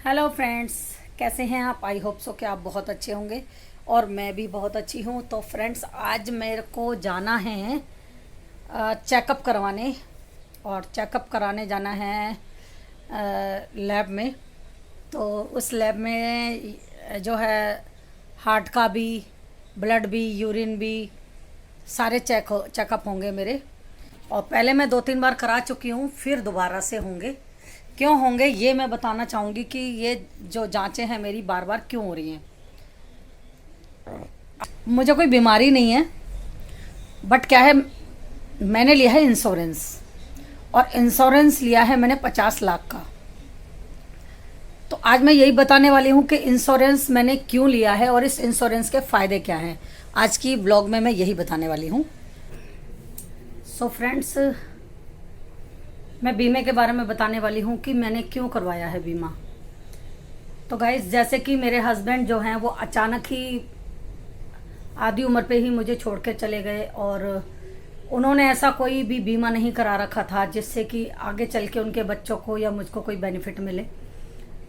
Hello friends, कैसे हैं आप? आई होप सो कि आप बहुत अच्छे होंगे और मैं भी बहुत अच्छी हूँ। तो फ्रेंड्स, आज मेरे को जाना है चेकअप करवाने, और चेकअप कराने जाना है लैब में। तो उस लैब में जो है हार्ट का भी, ब्लड भी, यूरिन भी, सारे चेकअप होंगे मेरे। और पहले मैं 2-3 बार करा चुकी हूँ, फिर दोबारा से होंगे। क्यों होंगे ये मैं बताना चाहूँगी कि ये जो जांचें हैं मेरी बार बार क्यों हो रही हैं। मुझे कोई बीमारी नहीं है, बट क्या है, मैंने लिया है इंश्योरेंस, और इंश्योरेंस लिया है मैंने 50 लाख का। तो आज मैं यही बताने वाली हूँ कि इंश्योरेंस मैंने क्यों लिया है और इस इंश्योरेंस के फ़ायदे क्या हैं। आज की ब्लॉग में मैं यही बताने वाली हूँ। सो फ्रेंड्स, मैं बीमे के बारे में बताने वाली हूँ कि मैंने क्यों करवाया है बीमा। तो गाइस, जैसे कि मेरे हस्बैंड जो हैं वो अचानक ही आधी उम्र पे ही मुझे छोड़ के चले गए, और उन्होंने ऐसा कोई भी बीमा नहीं करा रखा था जिससे कि आगे चल के उनके बच्चों को या मुझको कोई बेनिफिट मिले।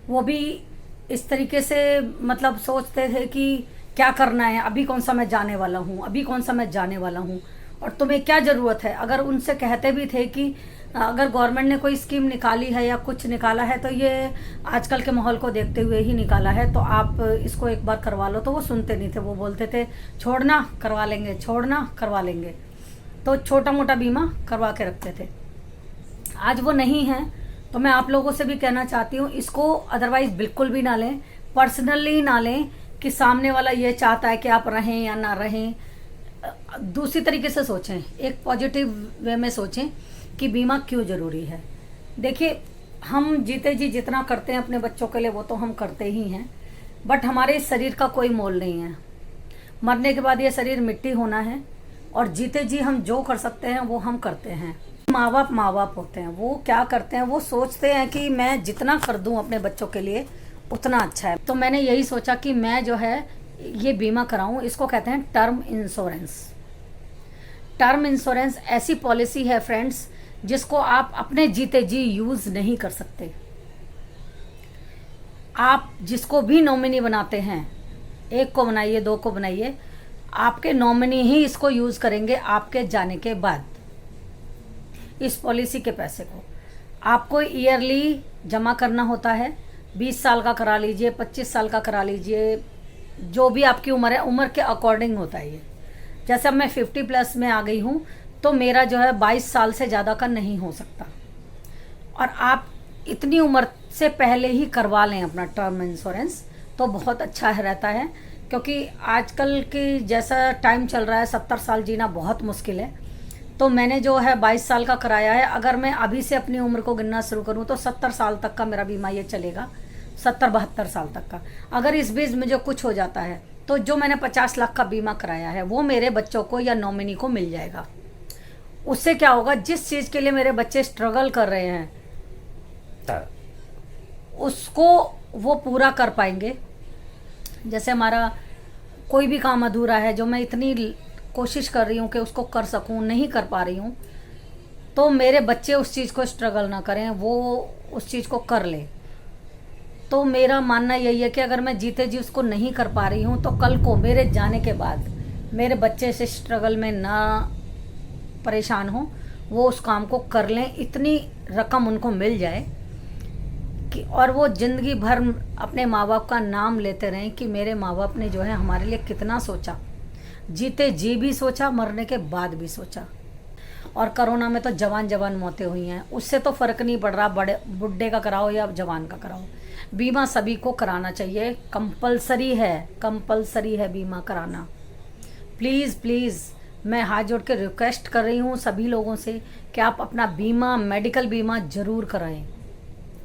वो भी इस तरीके से मतलब सोचते थे कि क्या करना है, अभी कौन सा मैं जाने वाला हूँ, अभी कौन सा मैं जाने वाला हूँ, और तुम्हें क्या ज़रूरत है। अगर उनसे कहते भी थे कि अगर गवर्नमेंट ने कोई स्कीम निकाली है या कुछ निकाला है तो ये आजकल के माहौल को देखते हुए ही निकाला है, तो आप इसको एक बार करवा लो, तो वो सुनते नहीं थे। वो बोलते थे छोड़ना करवा लेंगे, छोड़ना करवा लेंगे। तो छोटा मोटा बीमा करवा के रखते थे। आज वो नहीं है, तो मैं आप लोगों से भी कहना चाहती हूँ, इसको अदरवाइज बिल्कुल भी ना लें, पर्सनली ना लें कि सामने वाला ये चाहता है कि आप रहें या ना रहें। दूसरी तरीके से सोचें, एक पॉजिटिव वे में सोचें कि बीमा क्यों ज़रूरी है। देखिए, हम जीते जी जितना करते हैं अपने बच्चों के लिए वो तो हम करते ही हैं, बट हमारे इस शरीर का कोई मोल नहीं है। मरने के बाद ये शरीर मिट्टी होना है, और जीते जी हम जो कर सकते हैं वो हम करते हैं। माँ बाप होते हैं, वो क्या करते हैं, वो सोचते हैं कि मैं जितना कर दूं अपने बच्चों के लिए उतना अच्छा है। तो मैंने यही सोचा कि मैं जो है ये बीमा कराऊं। इसको कहते हैं टर्म इंश्योरेंस। टर्म इंश्योरेंस ऐसी पॉलिसी है फ्रेंड्स जिसको आप अपने जीते जी यूज़ नहीं कर सकते। आप जिसको भी नॉमिनी बनाते हैं, एक को बनाइए, दो को बनाइए, आपके नॉमिनी ही इसको यूज़ करेंगे आपके जाने के बाद। इस पॉलिसी के पैसे को आपको ईयरली जमा करना होता है। 20 साल का करा लीजिए, 25 साल का करा लीजिए, जो भी आपकी उम्र है, उम्र के अकॉर्डिंग होता है ये। जैसे अब मैं 50+ में आ गई हूँ, तो मेरा जो है 22 साल से ज़्यादा का नहीं हो सकता। और आप इतनी उम्र से पहले ही करवा लें अपना टर्म इंश्योरेंस, तो बहुत अच्छा रहता है। क्योंकि आजकल की जैसा टाइम चल रहा है, 70 साल जीना बहुत मुश्किल है। तो मैंने जो है 22 साल का कराया है। अगर मैं अभी से अपनी उम्र को गिनना शुरू करूँ तो 70 साल तक का मेरा बीमा ये चलेगा, 70-72 साल तक का। अगर इस बीच में जो कुछ हो जाता है तो जो मैंने 50 लाख का बीमा कराया है वो मेरे बच्चों को या नॉमिनी को मिल जाएगा। उससे क्या होगा, जिस चीज़ के लिए मेरे बच्चे स्ट्रगल कर रहे हैं उसको वो पूरा कर पाएंगे। जैसे हमारा कोई भी काम अधूरा है जो मैं इतनी कोशिश कर रही हूँ कि उसको कर सकूँ, नहीं कर पा रही हूँ, तो मेरे बच्चे उस चीज़ को स्ट्रगल ना करें, वो उस चीज़ को कर लें। तो मेरा मानना यही है कि अगर मैं जीते जी उसको नहीं कर पा रही हूँ तो कल को मेरे जाने के बाद मेरे बच्चे से स्ट्रगल में ना परेशान हो, वो उस काम को कर लें, इतनी रकम उनको मिल जाए कि और वो ज़िंदगी भर अपने माँ बाप का नाम लेते रहें कि मेरे माँ बाप ने जो है हमारे लिए कितना सोचा, जीते जी भी सोचा, मरने के बाद भी सोचा। और कोरोना में तो जवान जवान मौतें हुई हैं, उससे तो फ़र्क नहीं पड़ रहा बड़े बुढ़े का कराओ या जवान का कराओ। बीमा सभी को कराना चाहिए, कंपलसरी है बीमा कराना। प्लीज़ प्लीज़, मैं हाथ जोड़ के रिक्वेस्ट कर रही हूँ सभी लोगों से कि आप अपना बीमा, मेडिकल बीमा ज़रूर कराएं,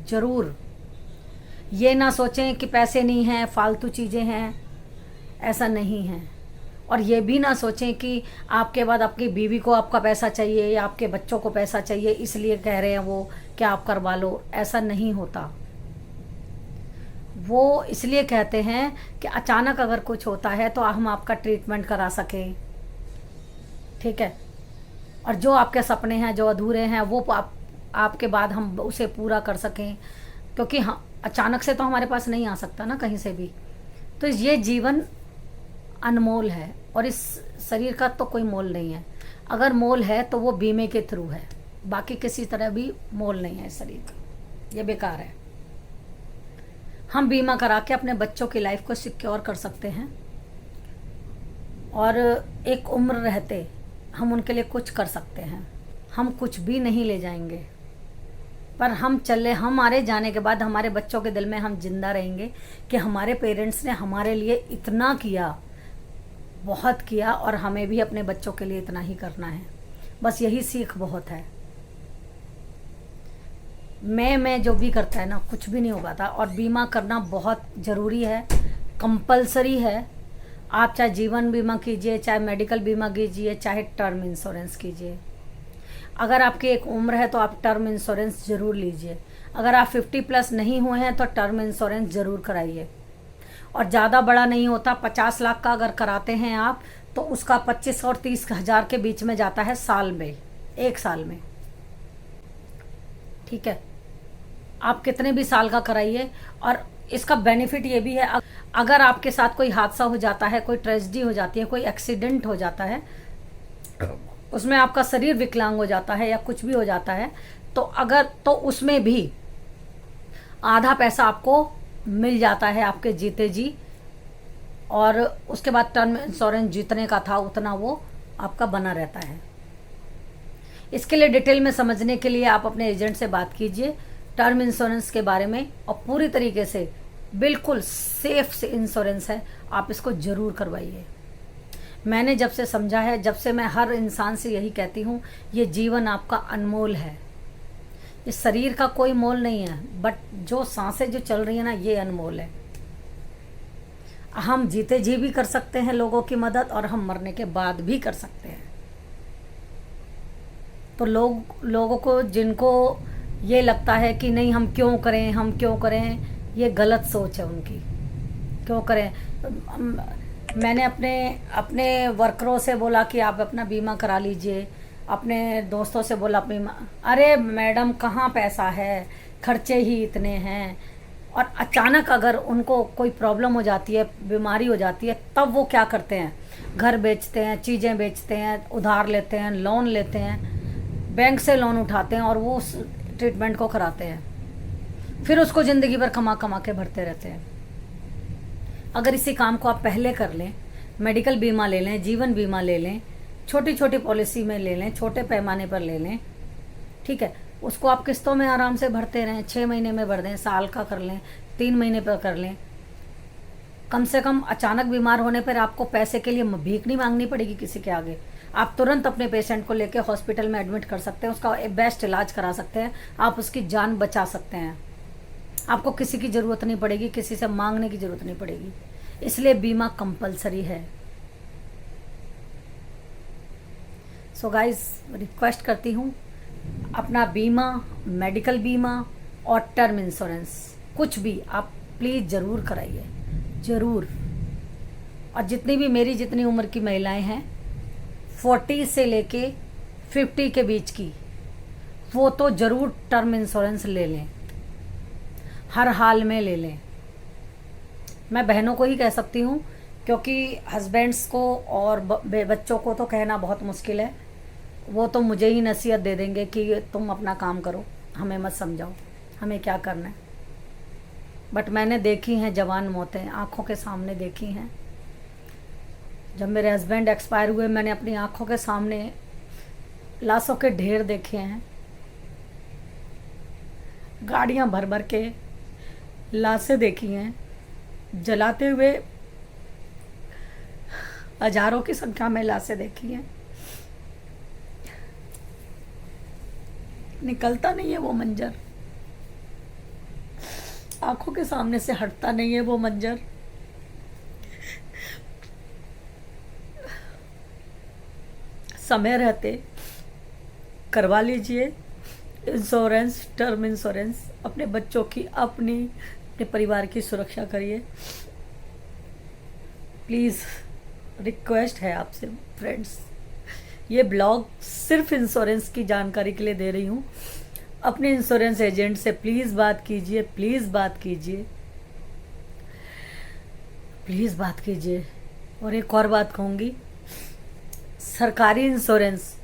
ज़रूर। ये ना सोचें कि पैसे नहीं हैं, फालतू चीज़ें हैं, ऐसा नहीं है। और ये भी ना सोचें कि आपके बाद आपकी बीवी को आपका पैसा चाहिए या आपके बच्चों को पैसा चाहिए इसलिए कह रहे हैं वो कि आप करवा लो। ऐसा नहीं होता। वो इसलिए कहते हैं कि अचानक अगर कुछ होता है तो हम आपका ट्रीटमेंट करा सकें, ठीक है। और जो आपके सपने हैं जो अधूरे हैं वो आपके बाद हम उसे पूरा कर सकें। क्योंकि हाँ, अचानक से तो हमारे पास नहीं आ सकता ना कहीं से भी। तो ये जीवन अनमोल है और इस शरीर का तो कोई मोल नहीं है। अगर मोल है तो वो बीमे के थ्रू है, बाकी किसी तरह भी मोल नहीं है इस शरीर का, ये बेकार है। हम बीमा करा के अपने बच्चों की लाइफ को सिक्योर कर सकते हैं और एक उम्र रहते हम उनके लिए कुछ कर सकते हैं। हम कुछ भी नहीं ले जाएंगे, पर हम चले, हमारे जाने के बाद हमारे बच्चों के दिल में हम जिंदा रहेंगे कि हमारे पेरेंट्स ने हमारे लिए इतना किया, बहुत किया, और हमें भी अपने बच्चों के लिए इतना ही करना है। बस यही सीख बहुत है। मैं जो भी करता है ना, कुछ भी नहीं हो पाता। और बीमा करना बहुत ज़रूरी है, कंपलसरी है। आप चाहे जीवन बीमा कीजिए, चाहे मेडिकल बीमा कीजिए, चाहे टर्म इंश्योरेंस कीजिए। अगर आपकी एक उम्र है तो आप टर्म इंश्योरेंस ज़रूर लीजिए। अगर आप 50+ नहीं हुए हैं तो टर्म इंश्योरेंस ज़रूर कराइए। और ज़्यादा बड़ा नहीं होता, 50 लाख का अगर कराते हैं आप तो उसका 25 और 30 हज़ार के बीच में जाता है साल में, 1 साल में। ठीक है, आप कितने भी साल का कराइए। और इसका बेनिफिट ये भी है, अगर आपके साथ कोई हादसा हो जाता है, कोई ट्रेजेडी हो जाती है, कोई एक्सीडेंट हो जाता है, उसमें आपका शरीर विकलांग हो जाता है या कुछ भी हो जाता है, तो उसमें भी आधा पैसा आपको मिल जाता है आपके जीते जी। और उसके बाद टर्म इंश्योरेंस जितने का था उतना वो आपका बना रहता है। इसके लिए डिटेल में समझने के लिए आप अपने एजेंट से बात कीजिए टर्म इंश्योरेंस के बारे में, और पूरी तरीके से बिल्कुल सेफ से इंश्योरेंस है, आप इसको ज़रूर करवाइए। मैंने जब से समझा है, जब से मैं हर इंसान से यही कहती हूँ, ये जीवन आपका अनमोल है। इस शरीर का कोई मोल नहीं है, बट जो सांसें जो चल रही है ना, ये अनमोल है। हम जीते जी भी कर सकते हैं लोगों की मदद, और हम मरने के बाद भी कर सकते हैं। तो लोगों को जिनको ये लगता है कि नहीं हम क्यों करें, ये गलत सोच है उनकी। क्यों करें? मैंने अपने वर्करों से बोला कि आप अपना बीमा करा लीजिए, अपने दोस्तों से बोला बीमा, अरे मैडम कहाँ पैसा है, खर्चे ही इतने हैं। और अचानक अगर उनको कोई प्रॉब्लम हो जाती है, बीमारी हो जाती है, तब वो क्या करते हैं? घर बेचते हैं, चीज़ें बेचते हैं, उधार लेते हैं, लोन लेते हैं, बैंक से लोन उठाते हैं और वो उस ट्रीटमेंट को कराते हैं। फिर उसको ज़िंदगी भर कमा कमा के भरते रहते हैं। अगर इसी काम को आप पहले कर लें, मेडिकल बीमा ले लें, जीवन बीमा ले लें, छोटी छोटी पॉलिसी में ले लें, छोटे पैमाने पर ले लें, ठीक है, उसको आप किस्तों में आराम से भरते रहें, 6 महीने में भर दें, साल का कर लें, 3 महीने पर कर लें। कम से कम अचानक बीमार होने पर आपको पैसे के लिए भीख नहीं मांगनी पड़ेगी किसी के आगे। आप तुरंत अपने पेशेंट को लेकर हॉस्पिटल में एडमिट कर सकते हैं, उसका बेस्ट इलाज करा सकते हैं, आप उसकी जान बचा सकते हैं। आपको किसी की ज़रूरत नहीं पड़ेगी, किसी से मांगने की ज़रूरत नहीं पड़ेगी। इसलिए बीमा कंपलसरी है। सो गाइस, रिक्वेस्ट करती हूँ, अपना बीमा, मेडिकल बीमा और टर्म इंश्योरेंस कुछ भी आप प्लीज़ ज़रूर कराइए, ज़रूर। और जितनी उम्र की महिलाएं हैं, 40 से लेके 50 के बीच की, वो तो ज़रूर टर्म इंश्योरेंस ले लें, हर हाल में ले लें। मैं बहनों को ही कह सकती हूँ, क्योंकि हस्बैंड्स को और बच्चों को तो कहना बहुत मुश्किल है। वो तो मुझे ही नसीहत दे देंगे कि तुम अपना काम करो, हमें मत समझाओ, हमें क्या करना है। बट मैंने देखी हैं जवान मौतें, आँखों के सामने देखी हैं। जब मेरे हस्बैंड एक्सपायर हुए, मैंने अपनी आँखों के सामने लाशों के ढेर देखे हैं। गाड़ियाँ भर भर के लाशें देखी हैं, जलाते हुए हजारों की संख्या में लाशें देखी हैं। निकलता नहीं है वो मंजर, आंखों के सामने से हटता नहीं है वो मंजर। समय रहते करवा लीजिए इंश्योरेंस, टर्म इंश्योरेंस। अपने बच्चों की, अपने परिवार की सुरक्षा करिए। प्लीज़ रिक्वेस्ट है आपसे फ्रेंड्स। ये ब्लॉग सिर्फ इंश्योरेंस की जानकारी के लिए दे रही हूँ। अपने इंश्योरेंस एजेंट से प्लीज़ बात कीजिए, प्लीज़ बात कीजिए, प्लीज़ बात कीजिए। और एक और बात कहूँगी, सरकारी इंश्योरेंस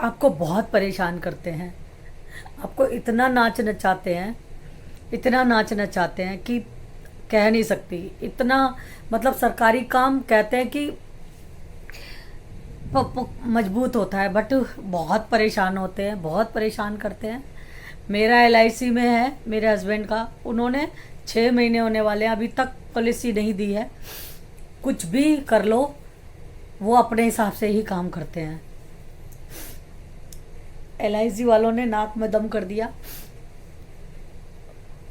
आपको बहुत परेशान करते हैं, आपको इतना नाच नचाते हैं, इतना नाच नचाते हैं कि कह नहीं सकती। इतना मतलब सरकारी काम कहते हैं कि मजबूत होता है, बट बहुत परेशान होते हैं, बहुत परेशान करते हैं। मेरा LIC में है, मेरे हस्बैंड का, उन्होंने 6 महीने होने वाले हैं, अभी तक पॉलिसी नहीं दी है। कुछ भी कर लो, वो अपने हिसाब से ही काम करते हैं। LIC वालों ने नाक में दम कर दिया,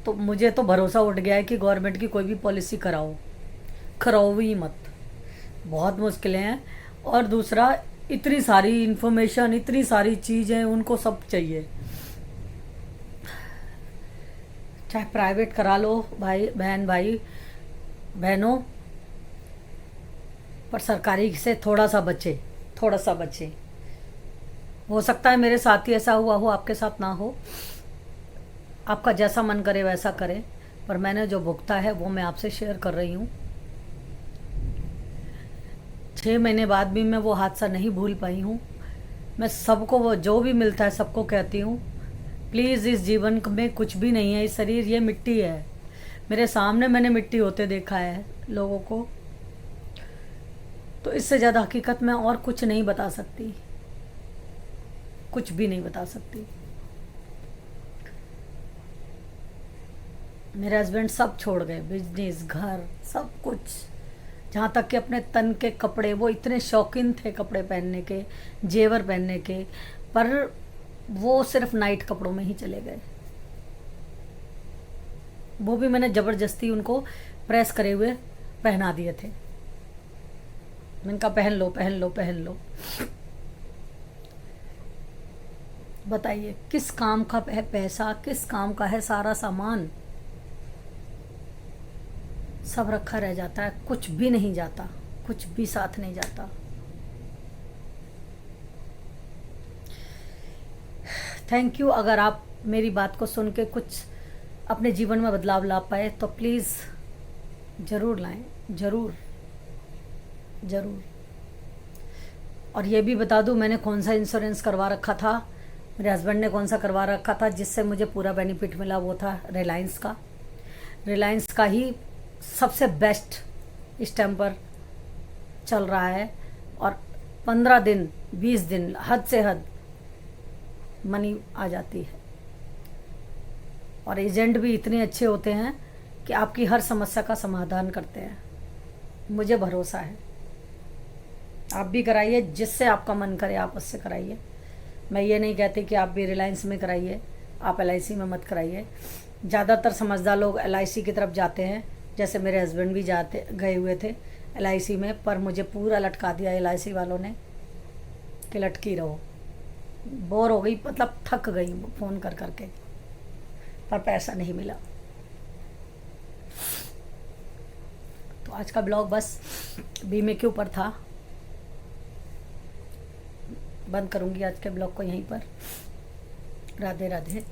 तो मुझे तो भरोसा उठ गया है कि गवर्नमेंट की कोई भी पॉलिसी कराओ ही मत, बहुत मुश्किलें हैं। और दूसरा, इतनी सारी इन्फॉर्मेशन, इतनी सारी चीज़ें उनको सब चाहिए। चाहे प्राइवेट करा लो भाई बहनों, पर सरकारी से थोड़ा सा बचे। हो सकता है मेरे साथ ही ऐसा हुआ हो, आपके साथ ना हो। आपका जैसा मन करे वैसा करें, पर मैंने जो भुगता है वो मैं आपसे शेयर कर रही हूँ। 6 महीने बाद भी मैं वो हादसा नहीं भूल पाई हूँ। मैं सबको, वो जो भी मिलता है सबको कहती हूँ, प्लीज़, इस जीवन में कुछ भी नहीं है, इस शरीर ये मिट्टी है। मेरे सामने मैंने मिट्टी होते देखा है लोगों को, तो इससे ज़्यादा हकीकत मैं और कुछ नहीं बता सकती, कुछ भी नहीं बता सकती। मेरे हस्बैंड सब छोड़ गए, बिजनेस, घर, सब कुछ, जहाँ तक कि अपने तन के कपड़े। वो इतने शौकीन थे कपड़े पहनने के, जेवर पहनने के, पर वो सिर्फ नाइट कपड़ों में ही चले गए। वो भी मैंने ज़बरदस्ती उनको प्रेस करे हुए पहना दिए थे। मैंने कहा पहन लो, पहन लो, पहन लो। बताइए किस काम का है पैसा, किस काम का है सारा सामान? सब रखा रह जाता है, कुछ भी नहीं जाता, कुछ भी साथ नहीं जाता। Thank you. अगर आप मेरी बात को सुन के कुछ अपने जीवन में बदलाव ला पाए तो प्लीज़ ज़रूर लाएं, ज़रूर ज़रूर। और ये भी बता दूं, मैंने कौन सा इंश्योरेंस करवा रखा था, मेरे हस्बैंड ने कौन सा करवा रखा था जिससे मुझे पूरा बेनिफिट मिला, वो था रिलायंस का। रिलायंस का ही सबसे बेस्ट इस टाइम पर चल रहा है, और 15 दिन 20 दिन हद से हद मनी आ जाती है। और एजेंट भी इतने अच्छे होते हैं कि आपकी हर समस्या का समाधान करते हैं। मुझे भरोसा है, आप भी कराइए, जिससे आपका मन करे आप उससे कराइए। मैं ये नहीं कहती कि आप भी रिलायंस में कराइए, आप LIC में मत कराइए। ज़्यादातर समझदार लोग LIC की तरफ जाते हैं, जैसे मेरे हस्बैंड भी गए हुए थे LIC में, पर मुझे पूरा लटका दिया LIC वालों ने कि लटकी रहो। बोर हो गई, मतलब थक गई फ़ोन कर करके, पर पैसा नहीं मिला। तो आज का ब्लॉग बस बीमे के ऊपर था। बंद करूंगी आज के ब्लॉग को यहीं पर। राधे राधे।